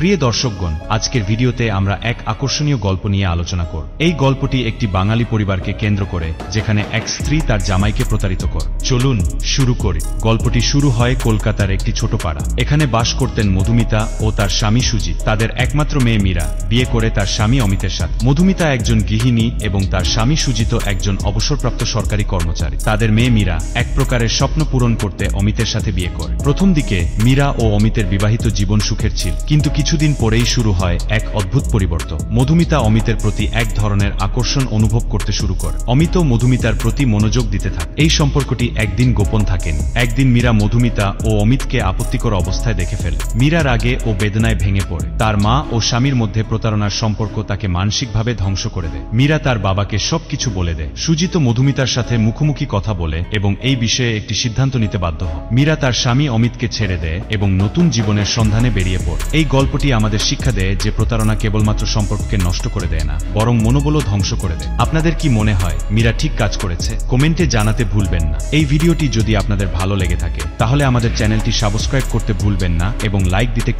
প্রিয় দর্শকগণ, আজকের ভিডিওতে আমরা এক আকর্ষণীয় গল্প নিয়ে আলোচনা করব। এই গল্পটি একটি বাঙালি পরিবারকে কেন্দ্র করে, যেখানে এক স্ত্রী তার জামাইকে প্রতারিত করে। চলুন শুরু করি। গল্পটি শুরু হয় কলকাতার একটি ছোট পাড়া। এখানে বাস করতেন মধুমিতা ও তার স্বামী সুজিত। তাদের একমাত্র মেয়ে মীরা বিয়ে করে তার স্বামী অমিতের সাথে। মধুমিতা একজন গৃহিণী এবং তার স্বামী সুজিত একজন অবসরপ্রাপ্ত সরকারি কর্মচারী। তাদের মেয়ে মীরা এক প্রকারের স্বপ্ন পূরণ করতে অমিতের সাথে বিয়ে করে। প্রথম দিকে মীরা ও অমিতের বিবাহিত জীবন সুখের ছিল, কিন্তু কিছুদিন পরেই শুরু হয় এক অদ্ভুত পরিবর্তন। মধুমিতা অমিতের প্রতি এক ধরনের আকর্ষণ অনুভব করতে শুরু করে। অমিত মধুমিতার প্রতি মনোযোগ দিতে থাকে। এই সম্পর্কটি একদিন গোপন থাকেন। একদিন মীরা মধুমিতা ও অমিতকে আপত্তিকর অবস্থায় দেখে ফেলে। মীরা রাগে ও বেদনায় ভেঙে পড়ে। তার মা ও স্বামীর মধ্যে প্রতারণার সম্পর্ক তাকে মানসিকভাবে ধ্বংস করে দেয়। মীরা তার বাবাকে সবকিছু বলে দেয়। সুজিত মধুমিতার সাথে মুখোমুখি কথা বলে এবং এই বিষয়ে একটি সিদ্ধান্ত নিতে বাধ্য হয়। মীরা তার স্বামী অমিতকে ছেড়ে দেয় এবং নতুন জীবনের সন্ধানে বেরিয়ে পড়ে। এই গল্পটি আমাদের শিক্ষা দেয় যে প্রতারণা কেবলমাত্র সম্পর্ককে নষ্ট করে দেয় না, বরং মনোবলও ধ্বংস করে দেয়। আপনাদের কি মনে হয় মীরা ঠিক কাজ করেছে? কমেন্টে জানাতে ভুলবেন না। এই ভিডিওটি যদি আপনাদের ভালো লেগে থাকে তাহলে আমাদের চ্যানেলটি সাবস্ক্রাইব করতে ভুলবেন না এবং লাইক দিতে